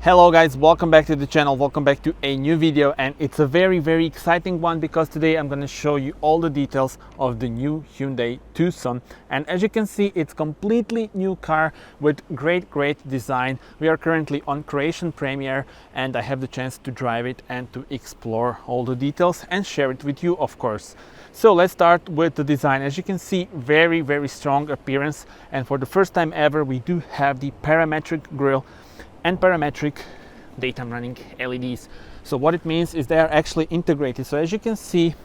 Hello guys, welcome back to the channel, welcome back to a new video, and it's a very exciting one because today I'm going to show you all the details of the new Hyundai TUCSON. And as you can see, it's completely new car with great design. We are currently on Croatian premiere and I have the chance to drive it and to explore all the details and share it with you, of course. So let's start with the design. As you can see, very strong appearance, and for the first time ever we do have the parametric grille and parametric daytime running LEDs. So what it means is they are actually integrated. So as you can see,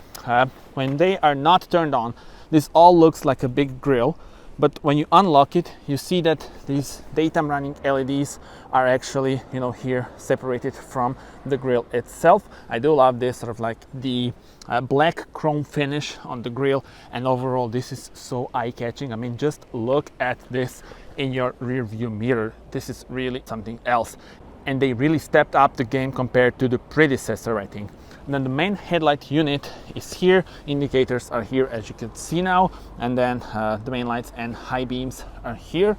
when they are not turned on, this all looks like a big grille, but when you unlock it, you see that these daytime running LEDs are actually, here separated from the grille itself. I do love this sort of like the black chrome finish on the grille, and overall this is so eye-catching. I mean, just look at this in your rear view mirror. This is really something else, and they really stepped up the game compared to the predecessor, I think. And then the main headlight unit is here, indicators are here as you can see now, and then the main lights and high beams are here.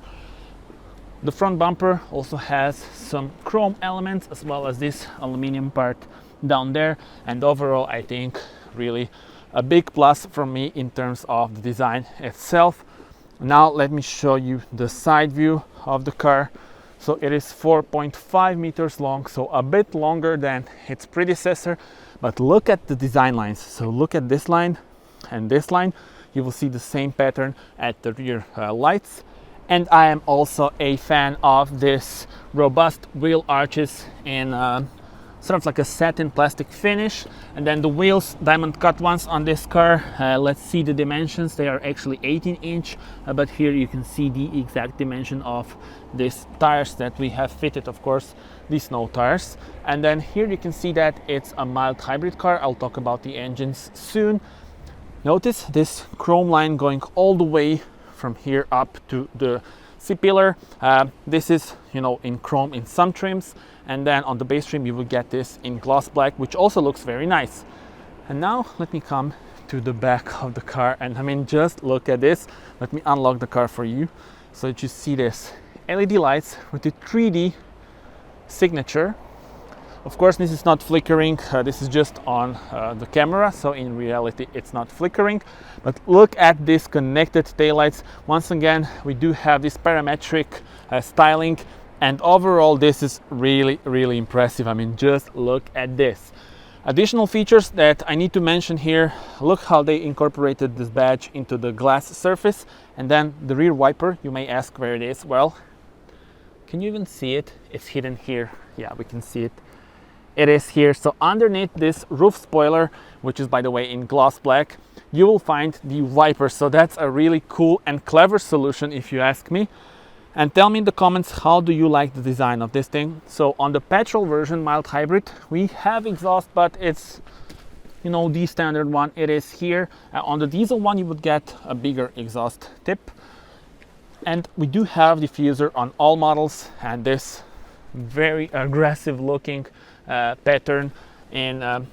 The front bumper also has some chrome elements as well as this aluminum part down there, and overall I think really a big plus for me in terms of the design itself. Now let me show you the side view of the car. So it is 4.5 meters long, so a bit longer than its predecessor, but look at the design lines. So look at this line and this line. You will see the same pattern at the rear lights. And I am also a fan of this robust wheel arches in sort of like a satin plastic finish, and then the wheels, diamond cut ones on this car. Let's see the dimensions. They are actually 18-inch, but here you can see the exact dimension of these tires that we have fitted, of course, these snow tires. And then here you can see that it's a mild hybrid car. I'll talk about the engines soon. Notice this chrome line going all the way from here up to the C-pillar. This is, in chrome in some trims, and then on the base trim you will get this in gloss black, which also looks very nice. And now let me come to the back of the car, and I mean, just look at this. Let me unlock the car for you so that you see this. LED lights with the 3D signature. Of course, this is not flickering. This is just on the camera, so in reality it's not flickering. But look at this connected taillights. Once again, we do have this parametric styling, and overall this is really impressive. I mean, just look at this. Additional features that I need to mention here: look how they incorporated this badge into the glass surface. And then the rear wiper, you may ask where it is. Well, can you even see it? It's hidden here. Yeah, we can see it. It is here. So underneath this roof spoiler, which is by the way in gloss black, you will find the wiper. So that's a really cool and clever solution if you ask me. And tell me in the comments, how do you like the design of this thing? So on the petrol version, mild hybrid, we have exhaust, but it's the standard one. It is here. On the diesel one you would get a bigger exhaust tip, and we do have diffuser on all models, and this very aggressive looking pattern in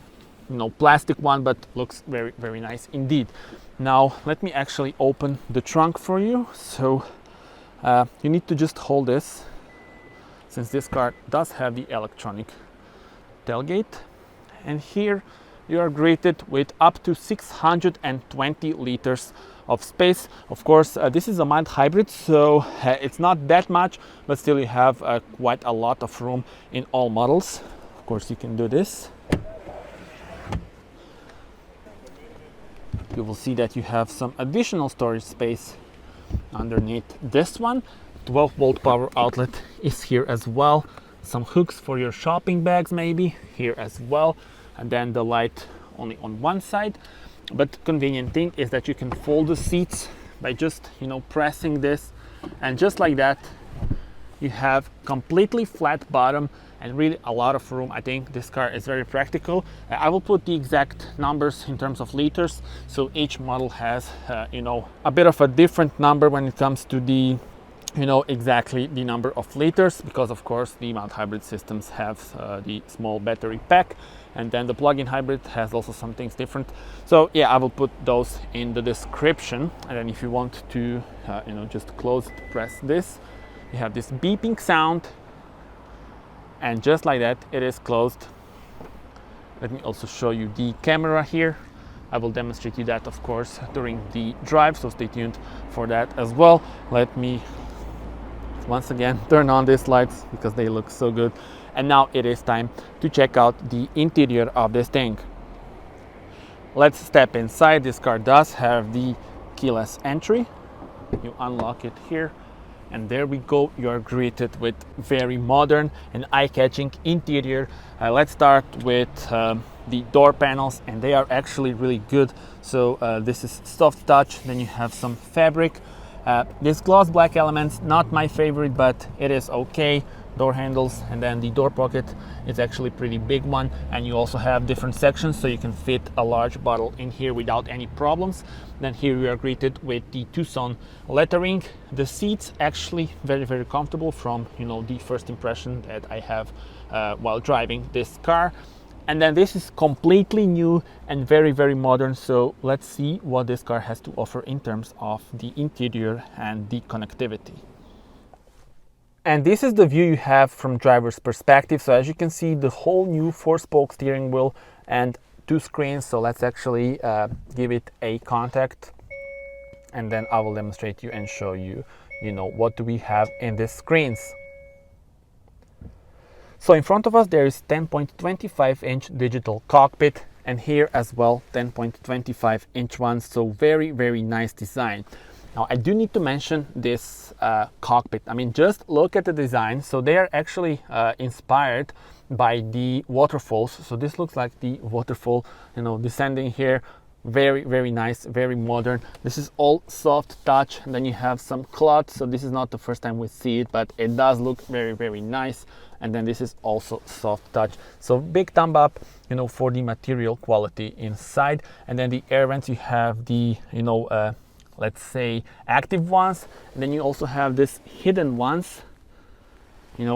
plastic one, but looks very nice indeed. Now let me actually open the trunk for you. So you need to just hold this, since this car does have the electronic tailgate, and here you are greeted with up to 620 liters of space. Of course, this is a mild hybrid, so it's not that much, but still you have quite a lot of room in all models. Of course, you can do this. You will see that you have some additional storage space underneath this one. 12-volt power outlet is here as well. Some hooks for your shopping bags maybe here as well, and then the light only on one side. But convenient thing is that you can fold the seats by just pressing this, and just like that you have completely flat bottom and really a lot of room. I think this car is very practical. I will put the exact numbers in terms of liters, so each model has a bit of a different number when it comes to the exactly the number of liters, because of course the mild hybrid systems have the small battery pack, and then the plug-in hybrid has also some things different. So yeah, I will put those in the description, and then if you want to just press this, you have this beeping sound, and just like that it is closed. Let me also show you the camera here. I will demonstrate you that, of course, during the drive, so stay tuned for that as well. Let me once again turn on these lights because they look so good. And now it is time to check out the interior of this thing. Let's step inside. This car does have the keyless entry. You unlock it here, and there we go. You're greeted with very modern and eye-catching interior. Let's start with the door panels, and they are actually really good. So this is soft touch, then you have some fabric. This gloss black elements, not my favorite, but it is okay. Door handles, and then the door pocket is actually a pretty big one, and you also have different sections so you can fit a large bottle in here without any problems. Then here we are greeted with the Tucson lettering. The seats actually very comfortable from the first impression that I have while driving this car. And then this is completely new and very modern, so let's see what this car has to offer in terms of the interior and the connectivity. And this is the view you have from driver's perspective. So as you can see, the whole new 4-spoke steering wheel and 2 screens. So let's actually give it a contact, and then I will demonstrate you and show you, what do we have in these screens. So in front of us there is 10.25-inch digital cockpit, and here as well 10.25-inch one. So very nice design. Now I do need to mention this cockpit. I mean, just look at the design. So they are actually inspired by the waterfalls. So this looks like the waterfall, descending here. Very nice, very modern. This is all soft touch, and then you have some cloth. So this is not the first time we see it, but it does look very nice. And then this is also soft touch. So big thumb up, for the material quality inside. And then the air vents, you have the, let's say active ones, and then you also have this hidden ones,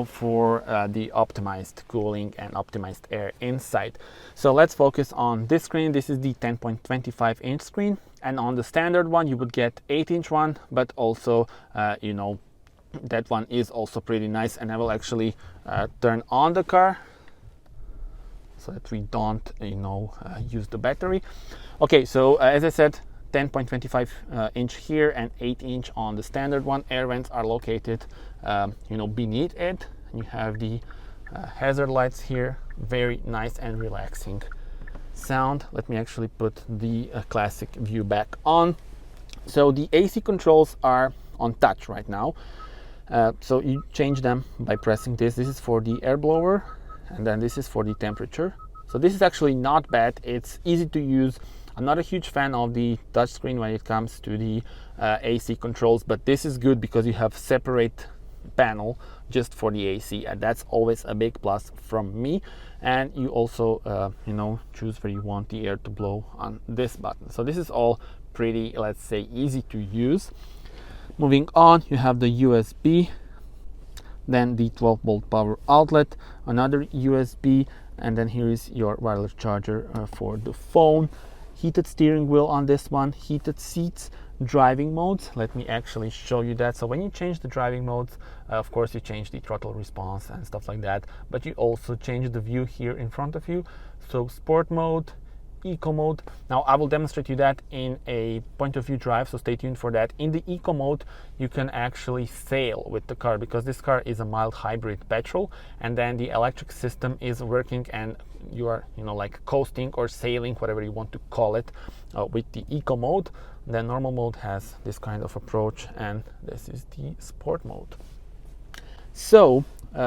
for the optimized cooling and optimized air inside. So let's focus on this screen. This is the 10.25-inch screen, and on the standard one you would get 8-inch one, but also that one is also pretty nice. And I will actually turn on the car so that we don't use the battery. Okay, so as I said, 10.25-inch here and 8-inch on the standard one. Air vents are located beneath it. You have the hazard lights here. Very nice and relaxing sound. Let me actually put the classic view back on. So the AC controls are on touch right now. So you change them by pressing this. This is for the air blower, and then this is for the temperature. So this is actually not bad. It's easy to use. I'm not a huge fan of the touchscreen when it comes to the AC controls, but this is good because you have separate panel just for the AC, and that's always a big plus from me. And you also choose where you want the air to blow on this button. So this is all pretty, let's say, easy to use. Moving on, you have the USB, then the 12-volt power outlet, another USB, and then here is your wireless charger for the phone. Heated steering wheel on this one, heated seats, driving modes. Let me actually show you that. So when you change the driving modes, of course you change the throttle response and stuff like that, but you also change the view here in front of you. So sport mode, eco mode. Now I will demonstrate you that in a point of view drive, so stay tuned for that. In the eco mode you can actually sail with the car because this car is a mild hybrid petrol, and then the electric system is working and you are like coasting or sailing, whatever you want to call it, with the eco mode. Then normal mode has this kind of approach, and this is the sport mode. So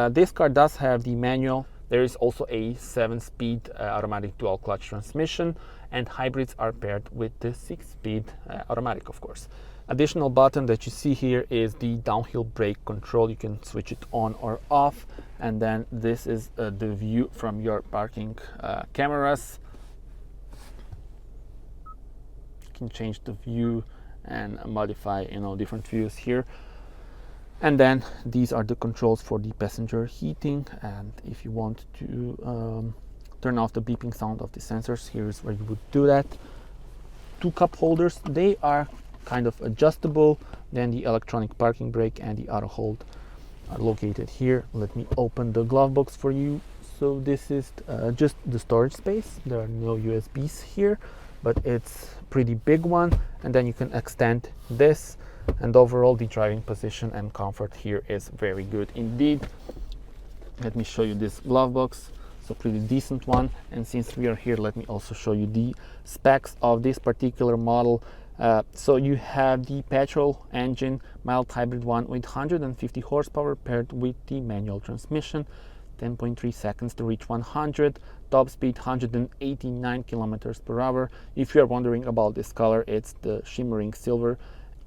this car does have the manual. There is also a 7-speed automatic dual clutch transmission, and hybrids are paired with the 6-speed automatic, of course. Additional button that you see here is the downhill brake control. You can switch it on or off, and then this is the view from your parking cameras. You can change the view and modify different views here. And then these are the controls for the passenger heating, and if you want to turn off the beeping sound of the sensors, here's where you would do that. 2 cup holders, they are kind of adjustable. Then the electronic parking brake and the auto hold are located here. Let me open the glove box for you. So this is just the storage space. There are no USBs here, but it's a pretty big one. And then you can extend this, and overall the driving position and comfort here is very good indeed. Let me show you this glove box. So pretty decent one. And since we are here, let me also show you the specs of this particular model. So you have the petrol engine, mild hybrid one with 150 horsepower paired with the manual transmission, 10.3 seconds to reach 100, top speed 189 kilometers per hour. If you are wondering about this color, it's the shimmering silver,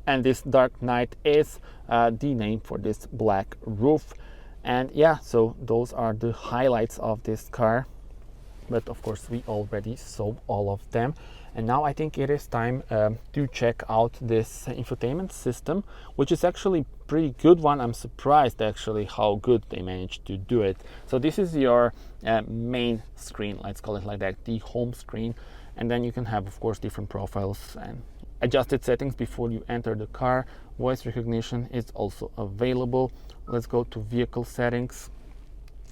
and this dark night is the name for this black roof. And yeah, so those are the highlights of this car, but of course we already saw all of them. And now I think it is time to check out this infotainment system, which is actually pretty good one. I'm surprised actually how good they managed to do it. So this is your main screen, let's call it like that, the home screen. And then you can have, of course, different profiles and adjusted settings before you enter the car. Voice recognition is also available. Let's go to vehicle settings,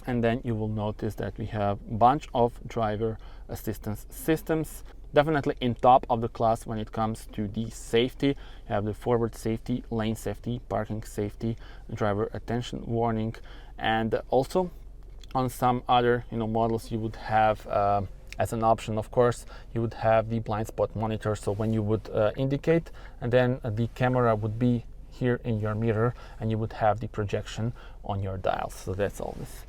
and then you will notice that we have a bunch of driver assistance systems. Definitely in top of the class when it comes to the safety. You have the forward safety, lane safety, parking safety, driver attention warning, and also on some other models you would have as an option, of course, you would have the blind spot monitor. So when you would indicate, and then the camera would be here in your mirror, and you would have the projection on your dials. So that's always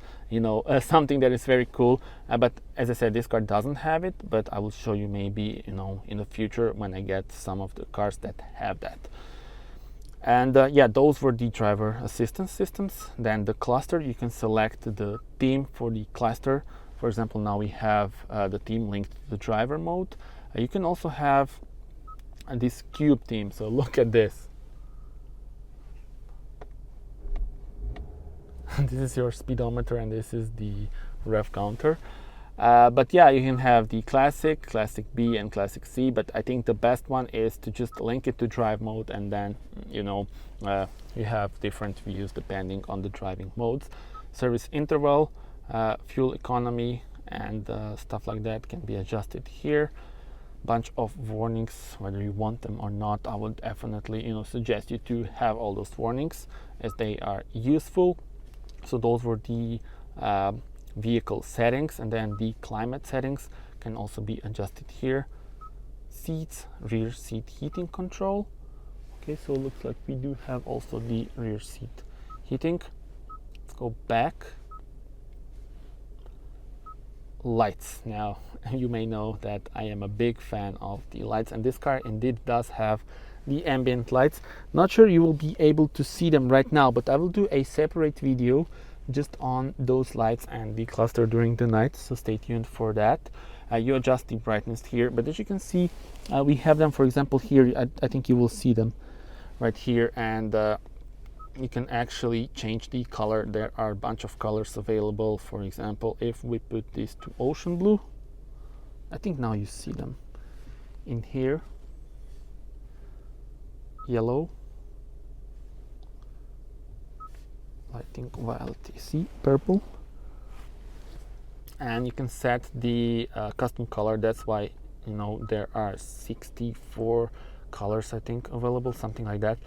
something that is very cool. But as I said, this car doesn't have it, but I will show you maybe in the future when I get some of the cars that have that. And yeah, those were the driver assistance systems. Then the cluster, you can select the theme for the cluster. For example, now we have the theme linked to the driver mode. You can also have this cube theme. So look at this. This is your speedometer, and this is the rev counter. But yeah, you can have the classic B, and classic C. But I think the best one is to just link it to drive mode, and then you have different views depending on the driving modes. Service interval, fuel economy, and stuff like that can be adjusted here. Bunch of warnings, whether you want them or not. I would definitely suggest you to have all those warnings, as they are useful. So those were the vehicle settings, and then the climate settings can also be adjusted here. Seats, rear seat heating control. Okay, so it looks like we do have also the rear seat heating. Let's go back. Lights. Now you may know that I am a big fan of the lights, and this car indeed does have the ambient lights. Not sure you will be able to see them right now, but I will do a separate video just on those lights and the cluster during the night, so stay tuned for that. You adjust the brightness here, but as you can see, we have them, for example, here. I think you will see them right here, and you can actually change the color. There are a bunch of colors available. For example, if we put this to ocean blue, I think now you see them in here. Yellow, I think violet, see, purple, and you can set the custom color. That's why there are 64 colors I think available, something like that.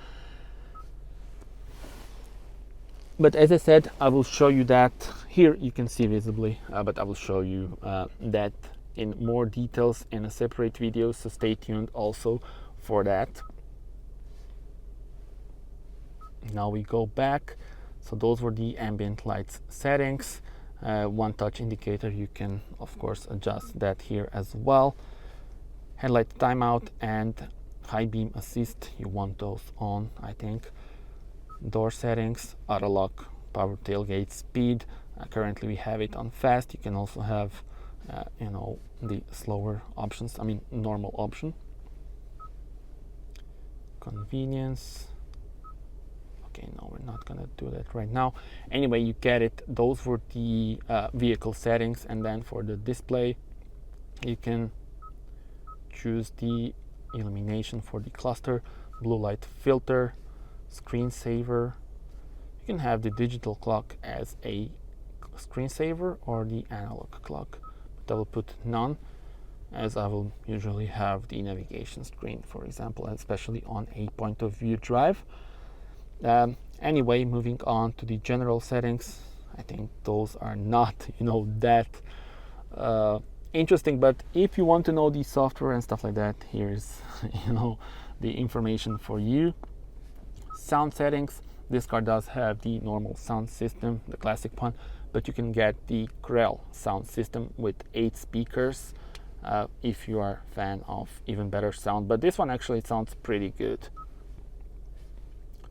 But as I said, I will show you that here. You can see visibly, but I will show you that in more details in a separate video, so stay tuned also for that. Now we go back. So those were the ambient lights settings. One touch indicator, you can of course adjust that here as well. Headlight timeout and high beam assist, you want those on, I think. Door settings, auto lock, power tailgate, speed. Currently we have it on fast. You can also have the slower options, I mean normal option. Convenience. Okay, no, we're not gonna do that right now. Anyway, you get it. Those were the vehicle settings, and then for the display, you can choose the illumination for the cluster, blue light filter, screensaver. You can have the digital clock as a screensaver or the analog clock, but I will put none, as I will usually have the navigation screen, for example, especially on a point of view drive. Anyway, moving on to the general settings, I think those are not, that interesting, but if you want to know the software and stuff like that, here's, the information for you. Sound settings, this car does have the normal sound system, the classic one, but you can get the Grell sound system with 8 speakers if you are a fan of even better sound, but this one actually sounds pretty good.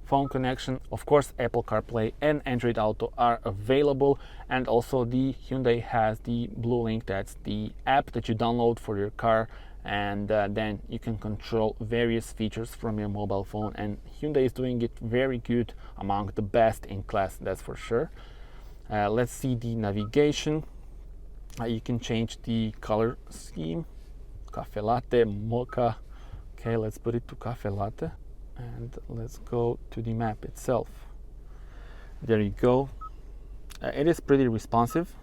Phone connection, of course, Apple CarPlay and Android Auto are available, and also the Hyundai has the Blue Link. That's the app that you download for your car, and then you can control various features from your mobile phone, and Hyundai is doing it very good, among the best in class, that's for sure. Let's see the navigation. You can change the color scheme, cafe latte, mocha. Okay, let's put it to cafe latte, and let's go to the map itself. There you go. It is pretty responsive.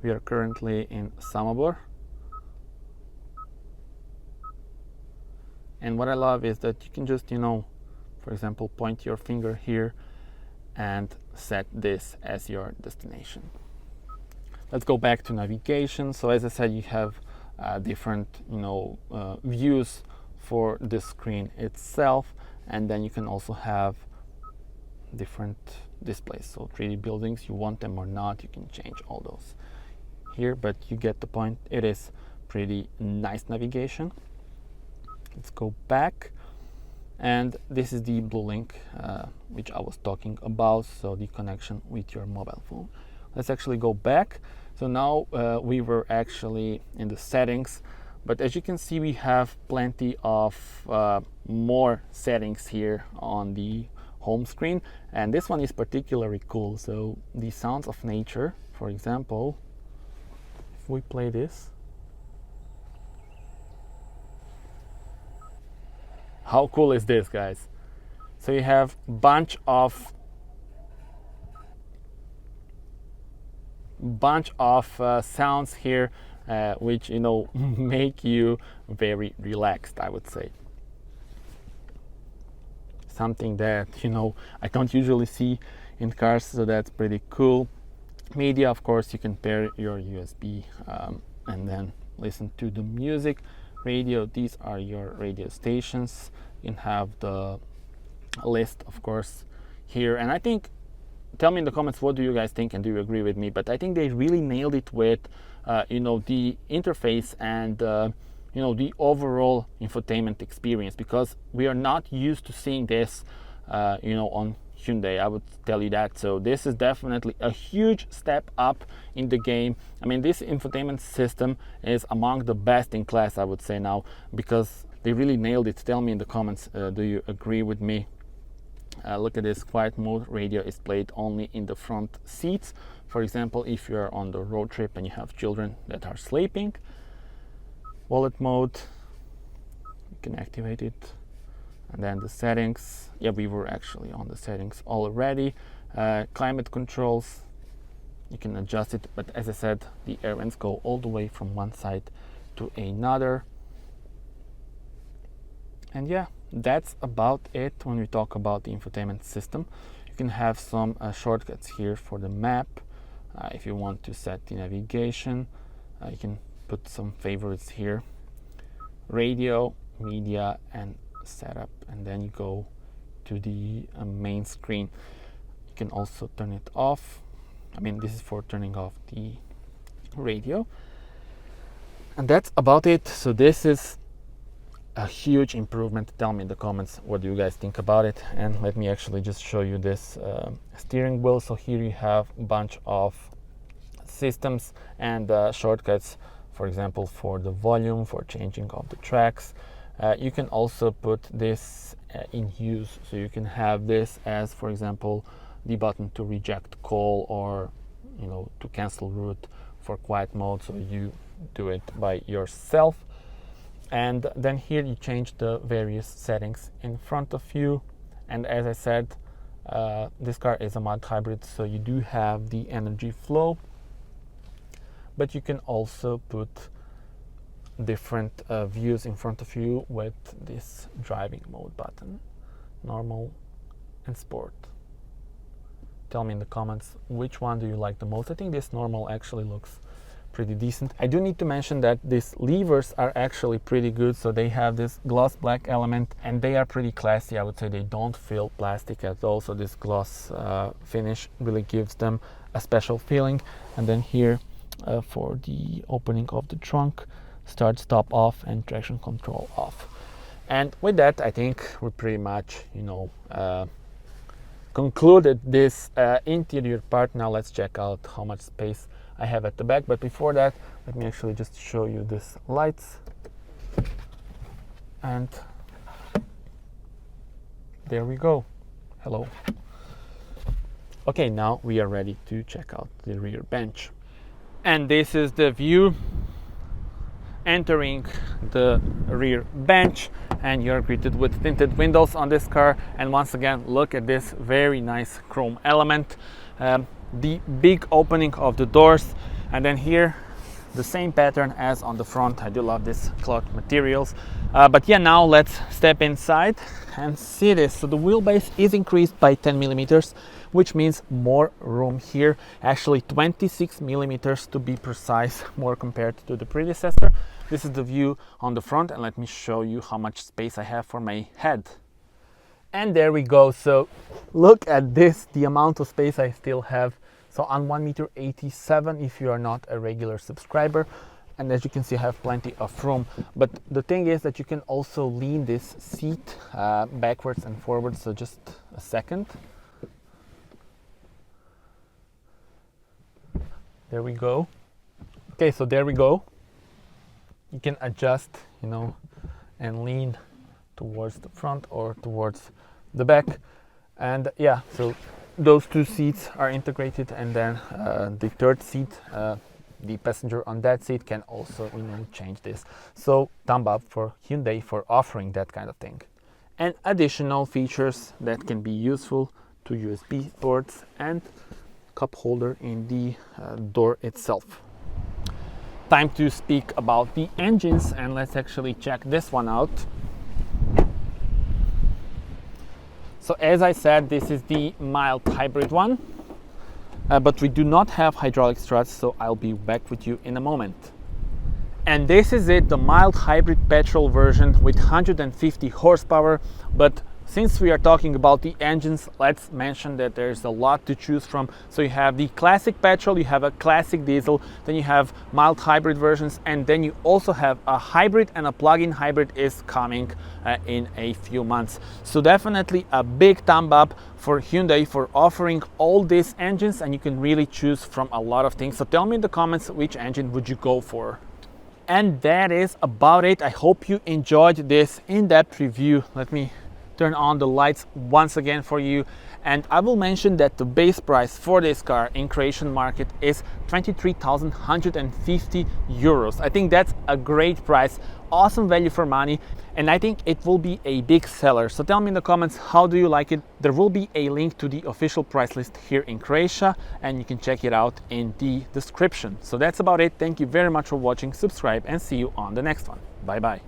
We are currently in Samobor, and what I love is that you can just, for example, point your finger here and set this as your destination. Let's go back to navigation. So as I said, you have different views for the screen itself, and then you can also have different displays. So 3D buildings, you want them or not, you can change all those here, but you get the point. It is pretty nice navigation. Let's go back, and this is the Blue Link which I was talking about, so the connection with your mobile phone. Let's actually go back. So now we were actually in the settings, but as you can see, we have plenty of more settings here on the home screen, and this one is particularly cool. So the sounds of nature, for example, if we play this, how cool is this, guys? So you have bunch of sounds here, which make you very relaxed, I would say. Something that I don't usually see in cars, so that's pretty cool. Media, of course, you can pair your USB and then listen to the music. Radio, these are your radio stations. You can have the list, of course, here, and I think, tell me in the comments, what do you guys think, and do you agree with me? But I think they really nailed it with the interface and the overall infotainment experience, because we are not used to seeing this on Hyundai, I would tell you that. So this is definitely a huge step up in the game. I mean, this infotainment system is among the best in class, I would say now, because they really nailed it. Tell me in the comments, do you agree with me? Look at this. Quiet mode radio is played only in the front seats. For example, if you're on the road trip and you have children that are sleeping. Wallet mode, you can activate it. And then the settings, yeah, we were actually on the settings already. Climate controls, you can adjust it, but as I said, the air vents go all the way from one side to another. And yeah, that's about it when we talk about the infotainment system. You can have some shortcuts here for the map. If you want to set the navigation, you can put some favorites here. Radio, media, and setup, and then you go to the main screen. You can also turn it off. I mean, this is for turning off the radio. And that's about it. So this is a huge improvement. Tell me in the comments what do you guys think about it, and let me actually just show you this steering wheel. So here you have a bunch of systems and shortcuts, for example, for the volume, for changing of the tracks. You can also put this in use, so you can have this as, for example, the button to reject call, or to cancel route for quiet mode, so you do it by yourself. And then here you change the various settings in front of you, and as I said, This car is a mild hybrid, so you do have the energy flow, but you can also put different views in front of you with this driving mode button, normal and sport. Tell me in the comments which one do you like the most. I think this normal actually looks pretty decent. I do need to mention that these levers are actually pretty good, so they have this gloss black element and they are pretty classy. I would say they don't feel plastic at all, so this gloss finish really gives them a special feeling. And then here for the opening of the trunk, start, stop off, and traction control off. And with that, I think we're pretty much, concluded this interior part. Now let's check out how much space I have at the back. But before that, let me actually just show you these lights. And there we go. Hello. Okay, now we are ready to check out the rear bench. And this is the view entering the rear bench, and you're greeted with tinted windows on this car. And once again, look at this very nice chrome element, the big opening of the doors, and then here the same pattern as on the front. I do love this cloth materials. But yeah, now let's step inside and see this. So the wheelbase is increased by 10 millimeters, which means more room here, actually 26 millimeters to be precise, more compared to the predecessor. This is the view on the front, and let me show you how much space I have for my head. And there we go. So look at this, the amount of space I still have. So on 1.87 m if you are not a regular subscriber. And as you can see, I have plenty of room. But the thing is that you can also lean this seat backwards and forwards. So just a second. There we go. Okay, so there we go. You can adjust, and lean towards the front or towards the back. And yeah, so those two seats are integrated, and then the third seat, the passenger on that seat can also change this. So thumb up for Hyundai for offering that kind of thing. And additional features that can be useful to USB ports and cup holder in the door itself. Time to speak about the engines, and let's actually check this one out. So as I said, this is the mild hybrid one, but we do not have hydraulic struts, so I'll be back with you in a moment. And this is it, the mild hybrid petrol version with 150 horsepower. But since we are talking about the engines, let's mention that there's a lot to choose from. So you have the classic petrol, you have a classic diesel, then you have mild hybrid versions, and then you also have a hybrid, and a plug-in hybrid is coming in a few months. So definitely a big thumb up for Hyundai for offering all these engines, and you can really choose from a lot of things. So tell me in the comments which engine would you go for. And that is about it. I hope you enjoyed this in-depth review. Let me turn on the lights once again for you, and I will mention that the base price for this car in Croatian market is 23,150 euros. I think that's a great price, awesome value for money, and I think it will be a big seller. So tell me in the comments, how do you like it? There will be a link to the official price list here in Croatia, and you can check it out in the description. So that's about it. Thank you very much for watching, subscribe, and see you on the next one. Bye bye.